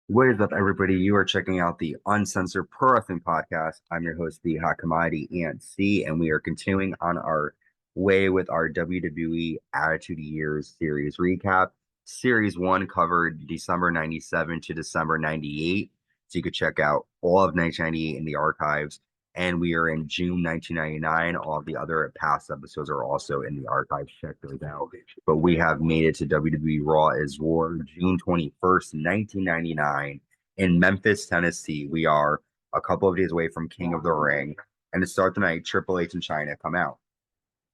What is up, everybody? You are checking out the Uncensored Pro Wrestling Podcast. I'm your host, the Hot Commodity Ant C, and we are continuing on our way with our WWE Attitude Years series recap. Series 1 covered December 97 to December 98, so you could check out all of 1998 in the archives. And we are in June 1999. All of the other past episodes are also in the archives. Check those out. But we have made it to WWE Raw is War, June 21st, 1999, in Memphis, Tennessee. We are a couple of days away from King of the Ring. And to start the night, Triple H and China come out.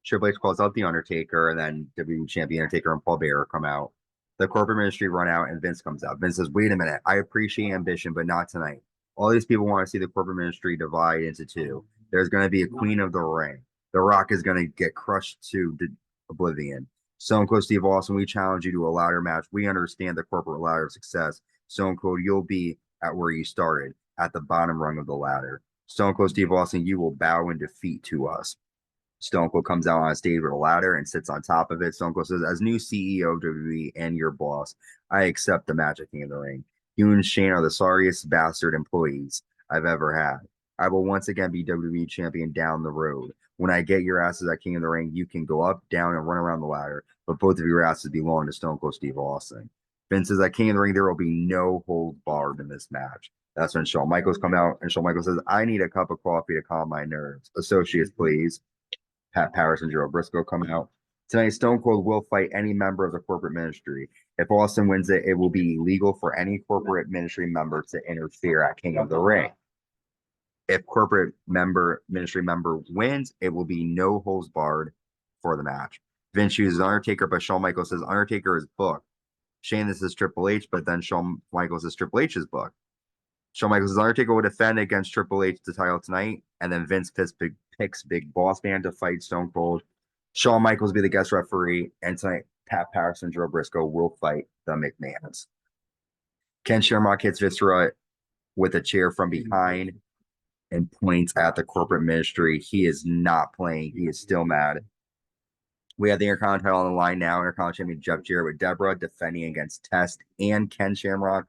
Triple H calls out The Undertaker, and then WWE Champion Undertaker and Paul Bearer come out. The corporate ministry run out, and Vince comes out. Vince says, "Wait a minute. I appreciate ambition, but not tonight. All these people want to see the corporate ministry divide into two. There's going to be a Queen of the Ring. The Rock is going to get crushed to oblivion. Stone Cold Steve Austin, we challenge you to a ladder match. We understand the corporate ladder of success. Stone Cold, you'll be at where you started, at the bottom rung of the ladder. Stone Cold Steve Austin, you will bow in defeat to us." Stone Cold comes out on stage with a ladder and sits on top of it. Stone Cold says, "As new CEO of WWE and your boss, I accept the Magic King of the Ring. You and Shane are the sorriest bastard employees I've ever had. I will once again be WWE champion down the road. When I get your asses at King of the Ring, you can go up, down, and run around the ladder, but both of your asses belong to Stone Cold Steve Austin." Vince says, "At King of the Ring, there will be no hold barred in this match." That's when Shawn Michaels come out, and Shawn Michaels says, "I need a cup of coffee to calm my nerves. Associates, please." Patterson, Gerald, Brisco coming out. Tonight, Stone Cold will fight any member of the corporate ministry. If Austin wins it, it will be illegal for any corporate ministry member to interfere at King of the Ring. If ministry member wins, it will be no holds barred for the match. Vince chooses Undertaker, but Shawn Michaels says Undertaker is booked. Shane, this is Triple H, but then Shawn Michaels says Triple H is booked. Shawn Michaels says Undertaker will defend against Triple H the title tonight, and then Vince picks Big Boss Man to fight Stone Cold. Shawn Michaels will be the guest referee, and tonight Patterson and Joe Briscoe will fight the McMahons. Ken Shamrock hits Viscera with a chair from behind and points at the corporate ministry. He is not playing. He is still mad. We have the Intercontinental on the line now. Intercontinental champion Jeff Jarrett with Deborah defending against Test and Ken Shamrock.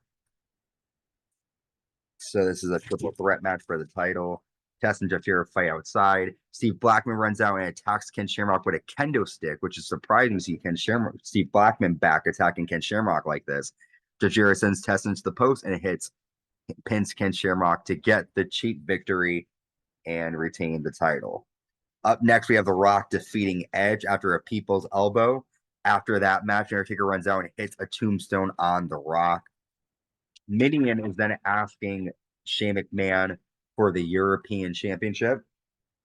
So this is a triple threat match for the title. Test and Jeff Jarrett fight outside. Steve Blackman runs out and attacks Ken Shamrock with a kendo stick, which is surprising to see Steve Blackman back attacking Ken Shamrock like this. Jeff Jarrett sends Test into the post and pins Ken Shamrock to get the cheap victory and retain the title. Up next, we have The Rock defeating Edge after a people's elbow. After that match, Undertaker runs out and hits a tombstone on The Rock. Mideon is then asking Shane McMahon for the European Championship.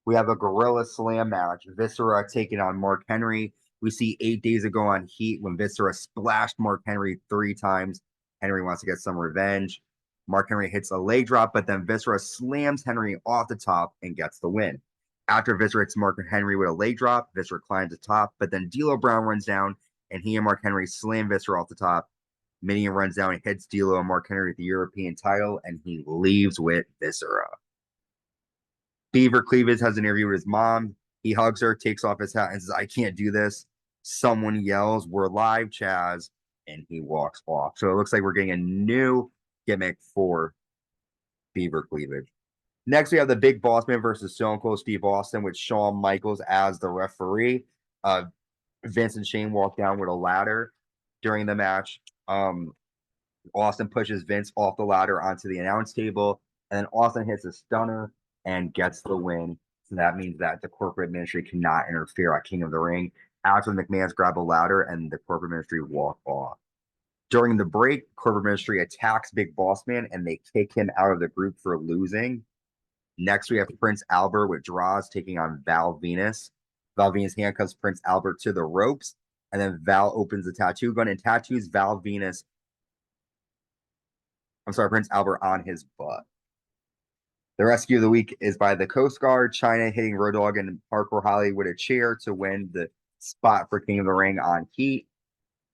We have a Gorilla Slam match. Viscera taking on Mark Henry. We see 8 days ago on Heat when Viscera splashed Mark Henry 3 times. Henry wants to get some revenge. Mark Henry hits a leg drop, but then Viscera slams Henry off the top and gets the win. After Viscera hits Mark Henry with a leg drop, Viscera climbs the top, but then D'Lo Brown runs down, and he and Mark Henry slam Viscera off the top. Mideon runs down and hits D'Lo and Mark Henry with the European title, and he leaves with Viscera. Beaver Cleavage has an interview with his mom. He hugs her, takes off his hat, and says, "I can't do this." Someone yells, "We're live, Chaz," and he walks off. So it looks like we're getting a new gimmick for Beaver Cleavage. Next, we have the Big Boss Man versus Stone Cold Steve Austin with Shawn Michaels as the referee. Vince and Shane walk down with a ladder during the match. Austin pushes Vince off the ladder onto the announce table, and then Austin hits a stunner and gets the win. So that means that the corporate ministry cannot interfere at King of the Ring. After the McMahons grab a ladder and the corporate ministry walk off. During the break, corporate ministry attacks Big Boss Man and they kick him out of the group for losing. Next, we have Prince Albert with Draws taking on Val Venis. Val Venis handcuffs Prince Albert to the ropes, and then Val opens the tattoo gun and tattoos Prince Albert on his butt. The rescue of the week is by the Coast Guard. China hitting Road Dogg and Hardcore Holly with a chair to win the spot for King of the Ring on Heat.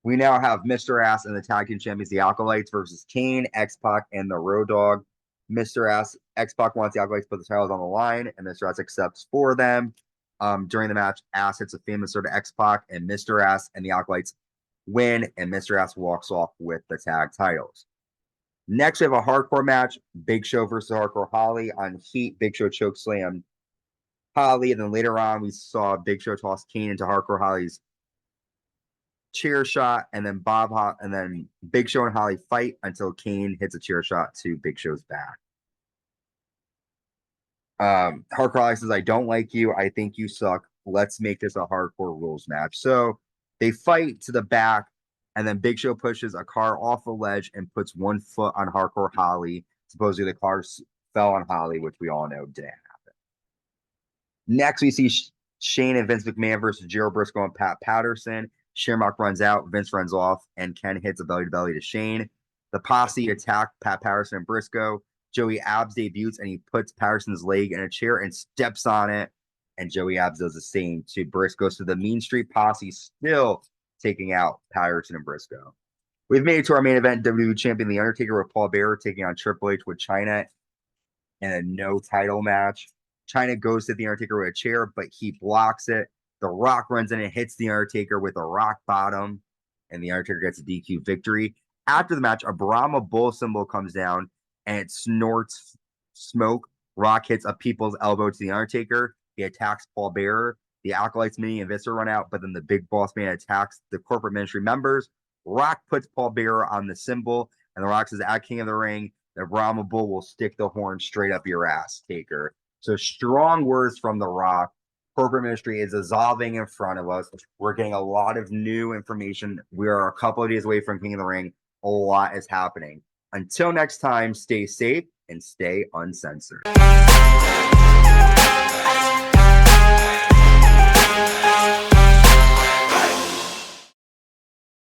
We now have Mr. Ass and the Tag Team Champions, the Acolytes, versus Kane, X-Pac, and the Road Dogg. Mr. Ass, X-Pac wants the Acolytes to put the titles on the line, and Mr. Ass accepts for them. During the match, Ass hits a famous sort of X-Pac, and Mr. Ass and the Acolytes win, and Mr. Ass walks off with the tag titles. Next, we have a hardcore match. Big Show versus Hardcore Holly on Heat. Big Show chokeslam Holly. And then later on, we saw Big Show toss Kane into Hardcore Holly's chair shot. And then and then Big Show and Holly fight until Kane hits a chair shot to Big Show's back. Hardcore Holly says, I don't like you. I think you suck. Let's make this a hardcore rules match. So they fight to the back, and then Big Show pushes a car off a ledge and puts one foot on Hardcore Holly. Supposedly the car fell on Holly, which we all know didn't happen. Next, we see Shane and Vince McMahon versus Gerald, Brisco, and Pat Patterson. Shamrock runs out, Vince runs off, and Ken hits a belly-to-belly to Shane. The Posse attack Pat Patterson and Brisco. Joey Abs debuts, and he puts Patterson's leg in a chair and steps on it. And Joey Abs does the same to Brisco. So the Mean Street Posse still taking out Patterson and Brisco. We've made it to our main event, WWE Champion The Undertaker with Paul Bearer taking on Triple H with Chyna in a no title match. Chyna goes to The Undertaker with a chair, but he blocks it. The Rock runs in and hits The Undertaker with a rock bottom, and The Undertaker gets a DQ victory. After the match, a Brahma Bull symbol comes down, and it snorts smoke. Rock hits a people's elbow to The Undertaker. He attacks Paul Bearer. The Acolytes, Mini, and Visser run out, but then the Big Boss Man attacks the corporate ministry members. Rock puts Paul Bearer on the symbol, and The Rock says, at King of the Ring, the Brahma Bull will stick the horn straight up your ass, Taker. So strong words from The Rock. Corporate ministry is dissolving in front of us. We're getting a lot of new information. We are a couple of days away from King of the Ring. A lot is happening. Until next time, stay safe and stay uncensored.